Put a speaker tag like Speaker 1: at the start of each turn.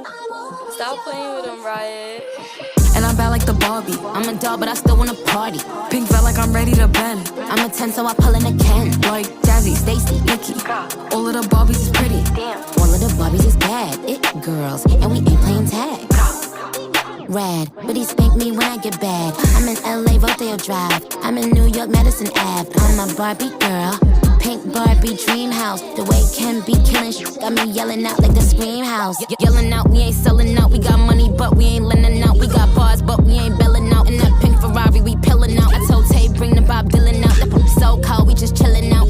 Speaker 1: Stop playing with him, Riot.
Speaker 2: And I'm bad like the Barbie. I'm a doll, but I still wanna party. Pink felt like I'm ready to bend. I'm a 10, so I pull in a Ken. Like Jazzy, Stacy, Nikki. All of the Barbies is pretty. All of the Barbies is bad. It girls, and we ain't playing tag. Rad, but he spank me when I get bad. I'm in LA, Rodeo Drive. I'm in New York, Madison Ave. I'm a Barbie girl. Pink Barbie dream house. The way Ken be killing shit got me yelling out like the Scream House. Yelling out, we ain't selling out. We got money, but we ain't lending out. We got bars, but we ain't belling out. In that pink Ferrari, we pillin' out. I told Tay, bring the Bob Dylan out. The poop so cold, we just chillin' out.